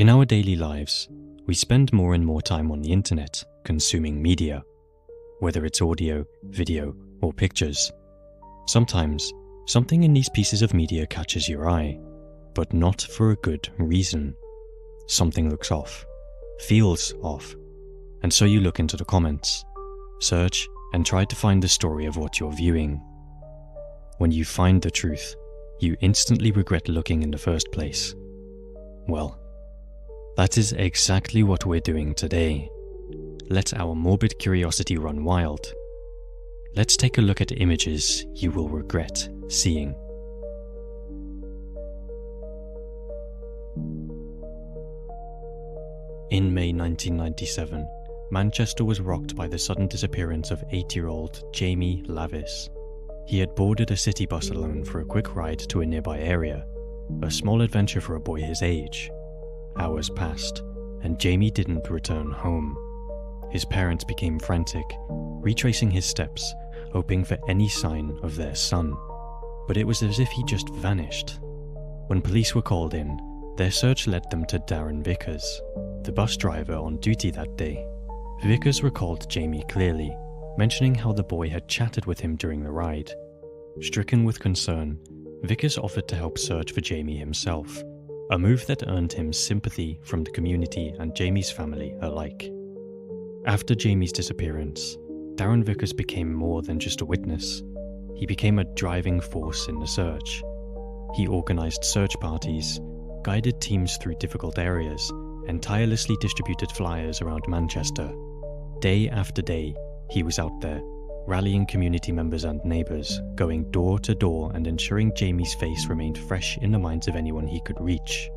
In our daily lives, we spend more and more time on the internet consuming media, whether it's audio, video, or pictures. Sometimes, something in these pieces of media catches your eye, but not for a good reason. Something looks off, feels off, and so you look into the comments, search, and try to find the story of what you're viewing. When you find the truth, you instantly regret looking in the first place. Well, that is exactly what we're doing today. Let our morbid curiosity run wild. Let's take a look at images you will regret seeing. In May 1997, Manchester was rocked by the sudden disappearance of 8-year-old Jamie Lavis. He had boarded a city bus alone for a quick ride to a nearby area, a small adventure for a boy his age. Hours passed, and Jamie didn't return home. His parents became frantic, retracing his steps, hoping for any sign of their son. But it was as if he just vanished. When police were called in, their search led them to Darren Vickers, the bus driver on duty that day. Vickers recalled Jamie clearly, mentioning how the boy had chatted with him during the ride. Stricken with concern, Vickers offered to help search for Jamie himself, a move that earned him sympathy from the community and Jamie's family alike. After Jamie's disappearance, Darren Vickers became more than just a witness. He became a driving force in the search. He organized search parties, guided teams through difficult areas, and tirelessly distributed flyers around Manchester. Day after day, he was out there, rallying community members and neighbours, going door to door and ensuring Jamie's face remained fresh in the minds of anyone he could reach.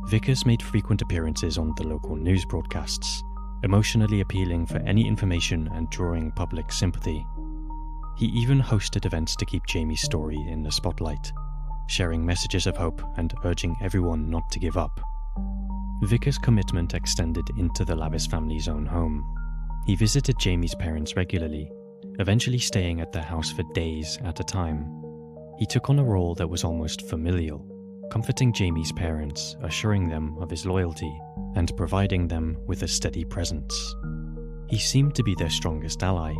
Vickers made frequent appearances on the local news broadcasts, emotionally appealing for any information and drawing public sympathy. He even hosted events to keep Jamie's story in the spotlight, sharing messages of hope and urging everyone not to give up. Vickers' commitment extended into the Lavis family's own home. He visited Jamie's parents regularly, eventually staying at their house for days at a time. He took on a role that was almost familial, comforting Jamie's parents, assuring them of his loyalty, and providing them with a steady presence. He seemed to be their strongest ally,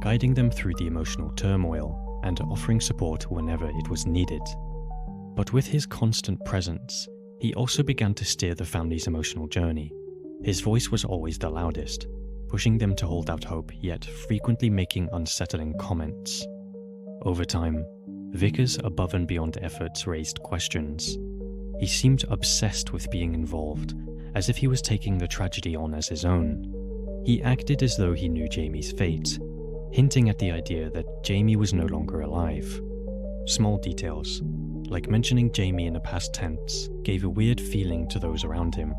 guiding them through the emotional turmoil and offering support whenever it was needed. But with his constant presence, he also began to steer the family's emotional journey. His voice was always the loudest, pushing them to hold out hope, yet frequently making unsettling comments. Over time, Vickers' above and beyond efforts raised questions. He seemed obsessed with being involved, as if he was taking the tragedy on as his own. He acted as though he knew Jamie's fate, hinting at the idea that Jamie was no longer alive. Small details, like mentioning Jamie in the past tense, gave a weird feeling to those around him.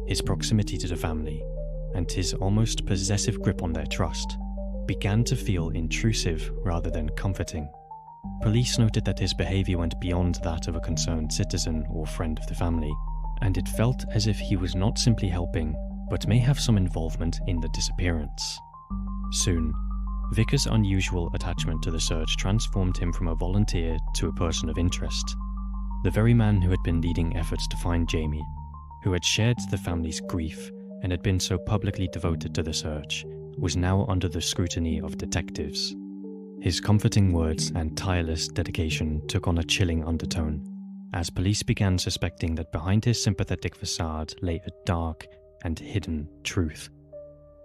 His proximity to the family, and his almost possessive grip on their trust, began to feel intrusive rather than comforting. Police noted that his behavior went beyond that of a concerned citizen or friend of the family, and it felt as if he was not simply helping, but may have some involvement in the disappearance. Soon, Vickers' unusual attachment to the search transformed him from a volunteer to a person of interest. The very man who had been leading efforts to find Jamie, who had shared the family's grief and had been so publicly devoted to the search, was now under the scrutiny of detectives. His comforting words and tireless dedication took on a chilling undertone, as police began suspecting that behind his sympathetic facade lay a dark and hidden truth.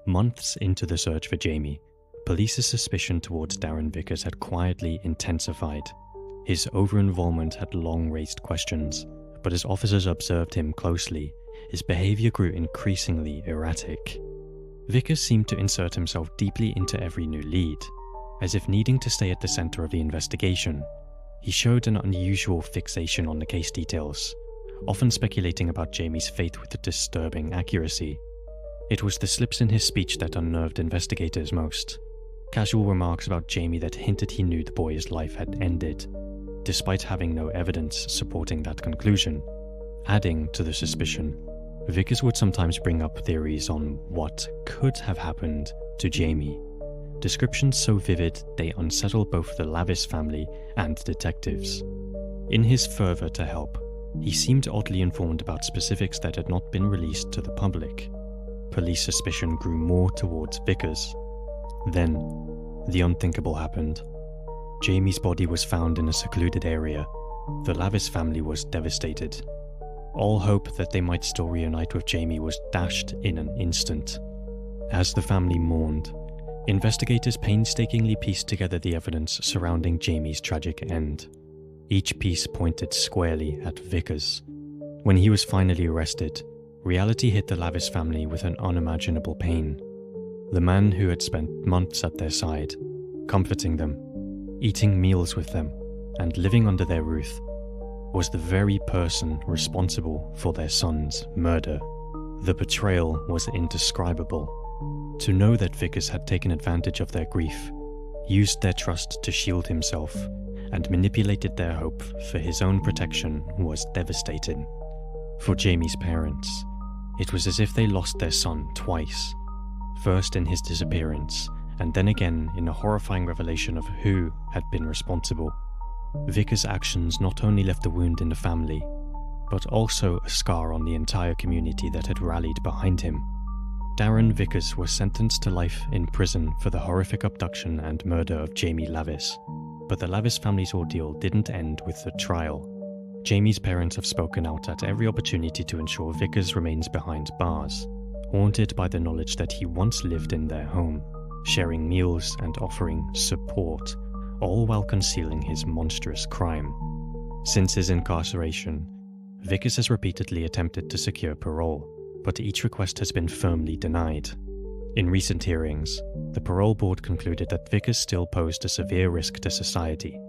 Months into the search for Jamie, police's suspicion towards Darren Vickers had quietly intensified. His over-involvement had long raised questions, but as officers observed him closely, his behavior grew increasingly erratic. Vickers seemed to insert himself deeply into every new lead, as if needing to stay at the center of the investigation. He showed an unusual fixation on the case details, often speculating about Jamie's fate with disturbing accuracy. It was the slips in his speech that unnerved investigators most. Casual remarks about Jamie that hinted he knew the boy's life had ended, despite having no evidence supporting that conclusion. Adding to the suspicion, Vickers would sometimes bring up theories on what could have happened to Jamie. Descriptions so vivid they unsettled both the Lavis family and detectives. In his fervor to help, He seemed oddly informed about specifics that had not been released to the public. Police suspicion grew more towards Vickers. Then, the unthinkable happened. Jamie's body was found in a secluded area. The Lavis family was devastated. All hope that they might still reunite with Jamie was dashed in an instant. As the family mourned, investigators painstakingly pieced together the evidence surrounding Jamie's tragic end. Each piece pointed squarely at Vickers. When he was finally arrested, reality hit the Lavis family with an unimaginable pain. The man who had spent months at their side, comforting them, eating meals with them, and living under their roof, was the very person responsible for their son's murder. The betrayal was indescribable. To know that Vickers had taken advantage of their grief, used their trust to shield himself, and manipulated their hope for his own protection was devastating. For Jamie's parents, it was as if they lost their son twice. First in his disappearance, and then again in a horrifying revelation of who had been responsible. Vickers' actions not only left a wound in the family, but also a scar on the entire community that had rallied behind him. Darren Vickers was sentenced to life in prison for the horrific abduction and murder of Jamie Lavis. But the Lavis family's ordeal didn't end with the trial. Jamie's parents have spoken out at every opportunity to ensure Vickers remains behind bars, haunted by the knowledge that he once lived in their home, sharing meals and offering support, all while concealing his monstrous crime. Since his incarceration, Vickers has repeatedly attempted to secure parole, but each request has been firmly denied. In recent hearings, the parole board concluded that Vickers still posed a severe risk to society,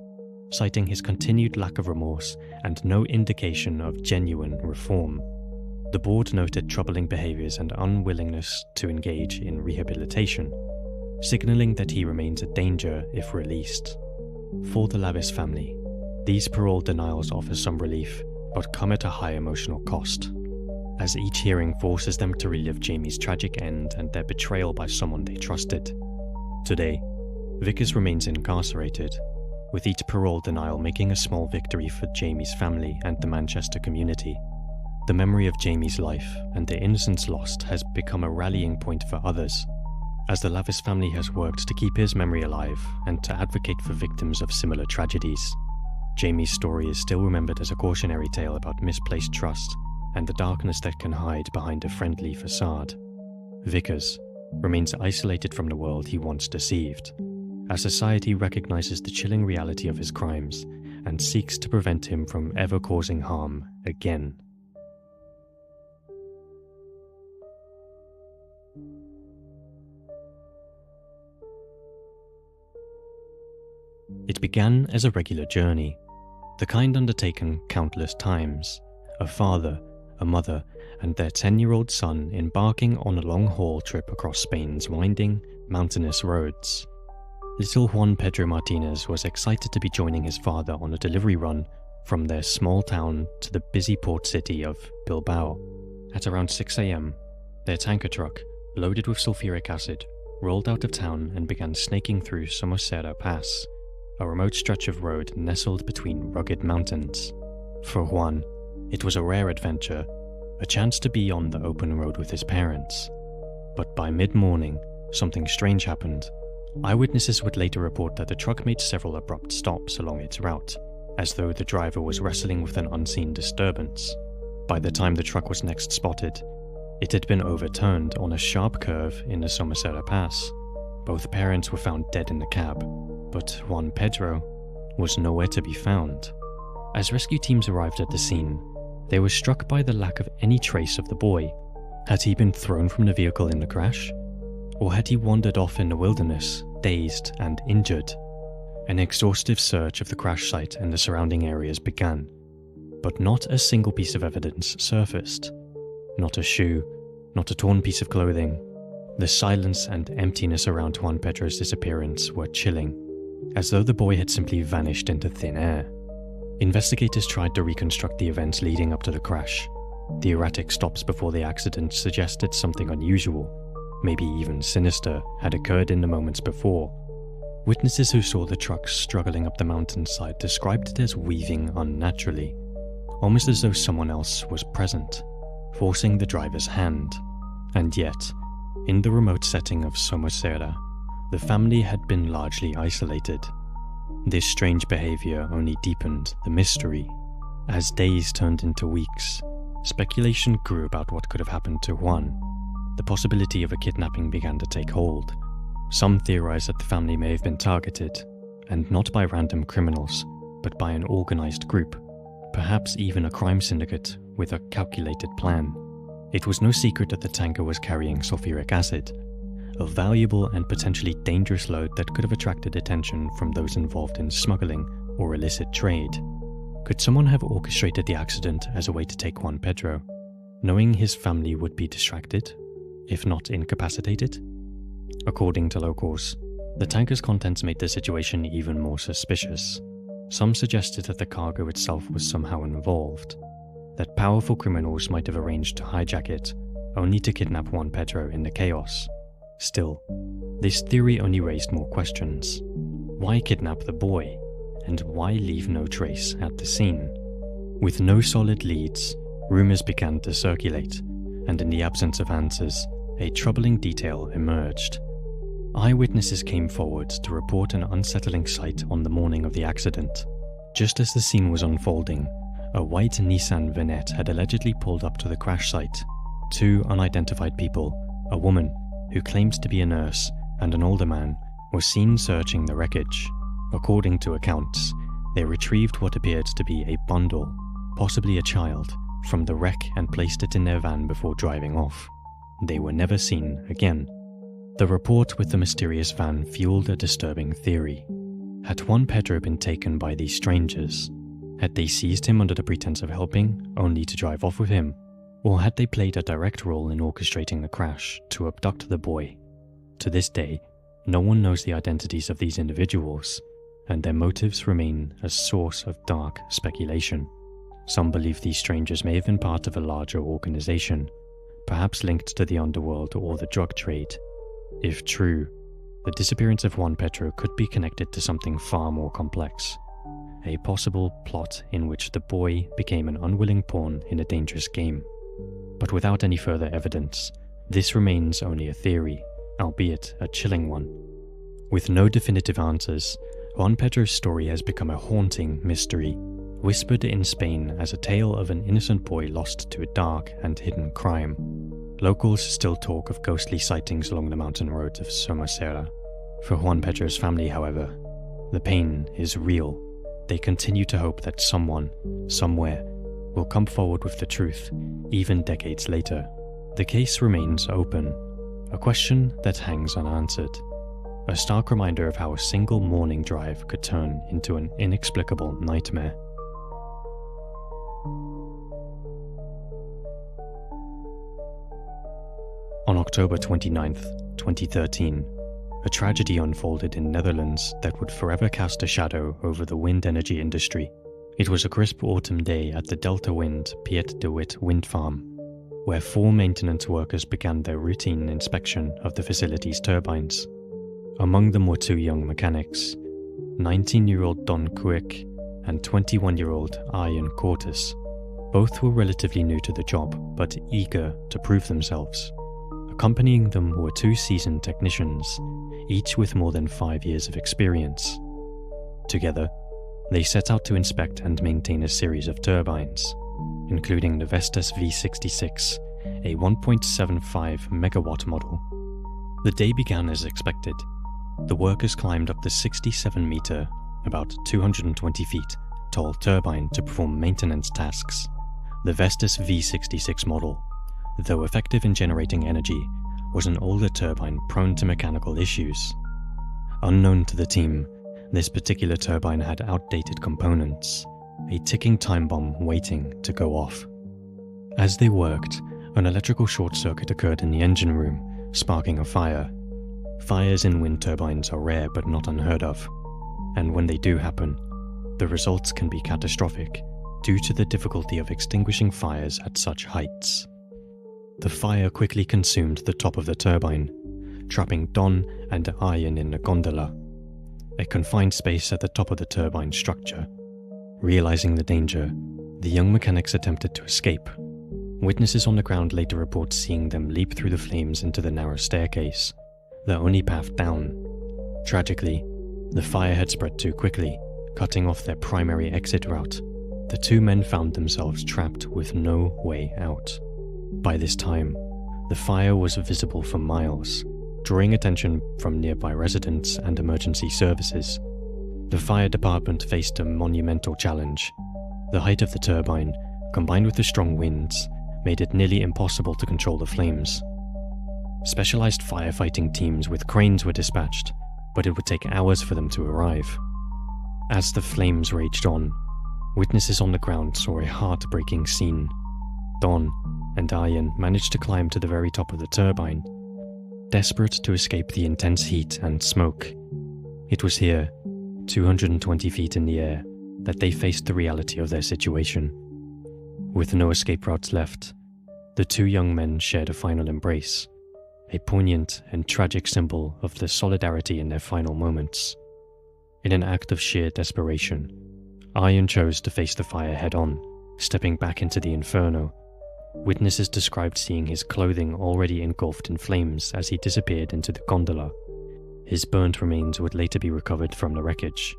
citing his continued lack of remorse and no indication of genuine reform. The board noted troubling behaviors and unwillingness to engage in rehabilitation, signaling that he remains a danger if released. For the Lavis family, these parole denials offer some relief, but come at a high emotional cost, as each hearing forces them to relive Jamie's tragic end and their betrayal by someone they trusted. Today, Vickers remains incarcerated, with each parole denial making a small victory for Jamie's family and the Manchester community. The memory of Jamie's life and the innocence lost has become a rallying point for others, as the Lavis family has worked to keep his memory alive and to advocate for victims of similar tragedies. Jamie's story is still remembered as a cautionary tale about misplaced trust and the darkness that can hide behind a friendly facade. Vickers remains isolated from the world he once deceived, as society recognizes the chilling reality of his crimes and seeks to prevent him from ever causing harm again. It began as a regular journey, the kind undertaken countless times. A father, a mother, and their 10-year-old son embarking on a long-haul trip across Spain's winding, mountainous roads. Little Juan Pedro Martinez was excited to be joining his father on a delivery run from their small town to the busy port city of Bilbao. At around 6 a.m, their tanker truck, loaded with sulfuric acid, rolled out of town and began snaking through Somosierra Pass, a remote stretch of road nestled between rugged mountains. For Juan, it was a rare adventure, a chance to be on the open road with his parents. But by mid-morning, something strange happened. Eyewitnesses would later report that the truck made several abrupt stops along its route, as though the driver was wrestling with an unseen disturbance. By the time the truck was next spotted, it had been overturned on a sharp curve in the Somosierra Pass. Both parents were found dead in the cab, but Juan Pedro was nowhere to be found. As rescue teams arrived at the scene, they were struck by the lack of any trace of the boy. Had he been thrown from the vehicle in the crash? Or had he wandered off in the wilderness, dazed and injured? An exhaustive search of the crash site and the surrounding areas began, but not a single piece of evidence surfaced. Not a shoe, not a torn piece of clothing. The silence and emptiness around Juan Pedro's disappearance were chilling, as though the boy had simply vanished into thin air. Investigators tried to reconstruct the events leading up to the crash. The erratic stops before the accident suggested something unusual, maybe even sinister, had occurred in the moments before. Witnesses who saw the truck struggling up the mountainside described it as weaving unnaturally, almost as though someone else was present, forcing the driver's hand. And yet, in the remote setting of Somosierra, the family had been largely isolated. This strange behavior only deepened the mystery. As days turned into weeks, speculation grew about what could have happened to Juan. The possibility of a kidnapping began to take hold. Some theorized that the family may have been targeted, and not by random criminals, but by an organized group, perhaps even a crime syndicate with a calculated plan. It was no secret that the tanker was carrying sulfuric acid, a valuable and potentially dangerous load that could have attracted attention from those involved in smuggling or illicit trade. Could someone have orchestrated the accident as a way to take Juan Pedro, knowing his family would be distracted, if not incapacitated? According to locals, the tanker's contents made the situation even more suspicious. Some suggested that the cargo itself was somehow involved, that powerful criminals might have arranged to hijack it, only to kidnap Juan Pedro in the chaos. Still, this theory only raised more questions. Why kidnap the boy? And why leave no trace at the scene? With no solid leads, rumors began to circulate, and in the absence of answers, a troubling detail emerged. Eyewitnesses came forward to report an unsettling sight on the morning of the accident. Just as the scene was unfolding, a white Nissan Vanette had allegedly pulled up to the crash site. Two unidentified people, a woman who claimed to be a nurse and an older man, were seen searching the wreckage. According to accounts, they retrieved what appeared to be a bundle, possibly a child, from the wreck and placed it in their van before driving off. They were never seen again. The report with the mysterious van fueled a disturbing theory. Had Juan Pedro been taken by these strangers? Had they seized him under the pretense of helping, only to drive off with him? Or had they played a direct role in orchestrating the crash to abduct the boy? To this day, no one knows the identities of these individuals, and their motives remain a source of dark speculation. Some believe these strangers may have been part of a larger organization, perhaps linked to the underworld or the drug trade. If true, the disappearance of Juan Pedro could be connected to something far more complex, a possible plot in which the boy became an unwilling pawn in a dangerous game. But without any further evidence, this remains only a theory, albeit a chilling one. With no definitive answers, Juan Pedro's story has become a haunting mystery, whispered in Spain as a tale of an innocent boy lost to a dark and hidden crime. Locals still talk of ghostly sightings along the mountain roads of Somosierra. For Juan Pedro's family, however, the pain is real. They continue to hope that someone, somewhere, will come forward with the truth, even decades later. The case remains open, a question that hangs unanswered. A stark reminder of how a single morning drive could turn into an inexplicable nightmare. On October 29, 2013, a tragedy unfolded in Netherlands that would forever cast a shadow over the wind energy industry. It was a crisp autumn day at the Delta Wind Piet de Wit wind farm, where 4 maintenance workers began their routine inspection of the facility's turbines. Among them were 2 young mechanics, 19-year-old Don Quick and 21-year-old Ian Cortis. Both were relatively new to the job, but eager to prove themselves. Accompanying them were 2 seasoned technicians, each with more than 5 years of experience. Together, they set out to inspect and maintain a series of turbines, including the Vestas V66, a 1.75 megawatt model. The day began as expected. The workers climbed up the 67-meter, about 220 feet, tall turbine to perform maintenance tasks. The Vestas V66 model, though effective in generating energy, was an older turbine prone to mechanical issues. Unknown to the team, this particular turbine had outdated components, a ticking time bomb waiting to go off. As they worked, an electrical short circuit occurred in the engine room, sparking a fire. Fires in wind turbines are rare but not unheard of, and when they do happen, the results can be catastrophic due to the difficulty of extinguishing fires at such heights. The fire quickly consumed the top of the turbine, trapping Don and Ian in a gondola, a confined space at the top of the turbine structure. Realizing the danger, The young mechanics attempted to escape. Witnesses on the ground later report seeing them leap through the flames into the narrow staircase, the only path down. Tragically, the fire had spread too quickly, cutting off their primary exit route. The two men found themselves trapped with no way out. By this time, the fire was visible for miles, drawing attention from nearby residents and emergency services. The fire department faced a monumental challenge. The height of the turbine, combined with the strong winds, made it nearly impossible to control the flames. Specialized firefighting teams with cranes were dispatched, but it would take hours for them to arrive. As the flames raged on, witnesses on the ground saw a heartbreaking scene. Don and Ian managed to climb to the very top of the turbine, desperate to escape the intense heat and smoke. It was here, 220 feet in the air, that they faced the reality of their situation. With no escape routes left, the two young men shared a final embrace, a poignant and tragic symbol of their solidarity in their final moments. In an act of sheer desperation, Ian chose to face the fire head-on, stepping back into the inferno. Witnesses described seeing his clothing already engulfed in flames as he disappeared into the gondola. His burnt remains would later be recovered from the wreckage.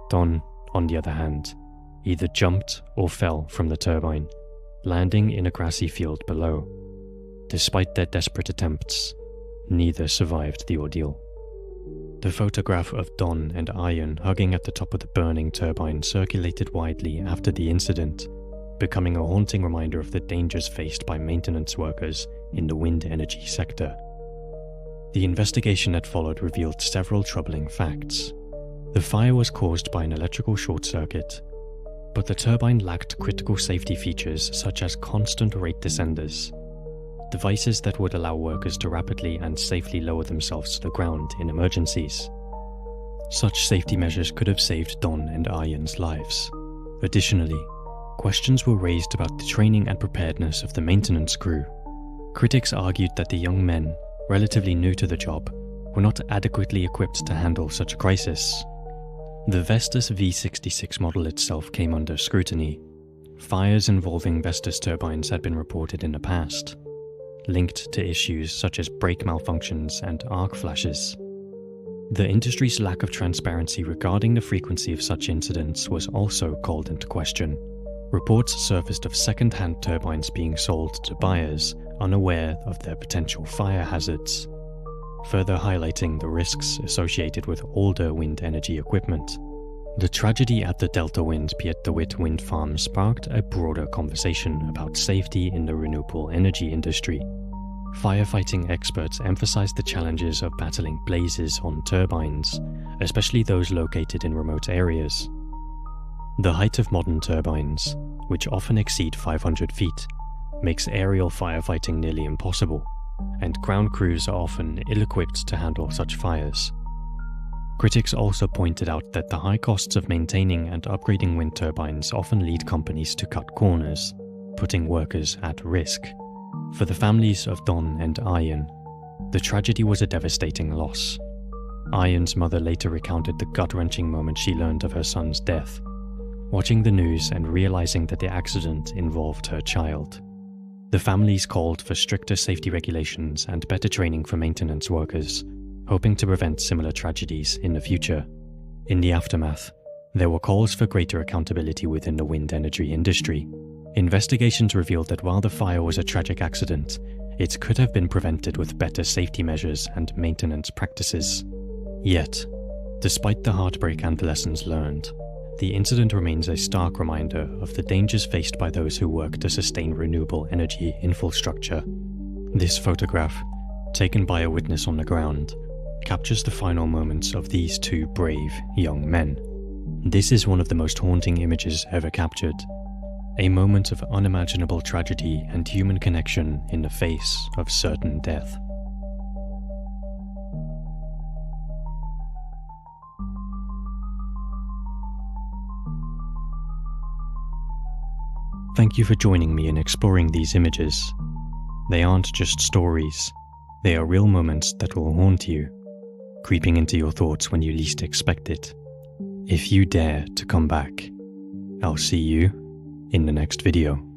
Don, on the other hand, either jumped or fell from the turbine, landing in a grassy field below. Despite their desperate attempts, neither survived the ordeal. The photograph of Don and Ian hugging at the top of the burning turbine circulated widely after the incident, becoming a haunting reminder of the dangers faced by maintenance workers in the wind energy sector. The investigation that followed revealed several troubling facts. The fire was caused by an electrical short circuit, but the turbine lacked critical safety features such as constant rate descenders, devices that would allow workers to rapidly and safely lower themselves to the ground in emergencies. Such safety measures could have saved Don and Ian's lives. Additionally, questions were raised about the training and preparedness of the maintenance crew. Critics argued that the young men, relatively new to the job, were not adequately equipped to handle such a crisis. The Vestas V66 model itself came under scrutiny. Fires involving Vestas turbines had been reported in the past, linked to issues such as brake malfunctions and arc flashes. The industry's lack of transparency regarding the frequency of such incidents was also called into question. Reports surfaced of second-hand turbines being sold to buyers unaware of their potential fire hazards, further highlighting the risks associated with older wind energy equipment. The tragedy at the Delta Wind Piet de Wit wind farm sparked a broader conversation about safety in the renewable energy industry. Firefighting experts emphasized the challenges of battling blazes on turbines, especially those located in remote areas. The height of modern turbines, which often exceed 500 feet, makes aerial firefighting nearly impossible, and ground crews are often ill-equipped to handle such fires. Critics also pointed out that the high costs of maintaining and upgrading wind turbines often lead companies to cut corners, putting workers at risk. For the families of Don and Ian, the tragedy was a devastating loss. Ian's mother later recounted the gut-wrenching moment she learned of her son's death, watching the news and realizing that the accident involved her child. The families called for stricter safety regulations and better training for maintenance workers, hoping to prevent similar tragedies in the future. In the aftermath, there were calls for greater accountability within the wind energy industry. Investigations revealed that while the fire was a tragic accident, it could have been prevented with better safety measures and maintenance practices. Yet, despite the heartbreak and the lessons learned, the incident remains a stark reminder of the dangers faced by those who work to sustain renewable energy infrastructure. This photograph, taken by a witness on the ground, captures the final moments of these two brave young men. This is one of the most haunting images ever captured, a moment of unimaginable tragedy and human connection in the face of certain death. Thank you for joining me in exploring these images. They aren't just stories, they are real moments that will haunt you, creeping into your thoughts when you least expect it. If you dare to come back, I'll see you in the next video.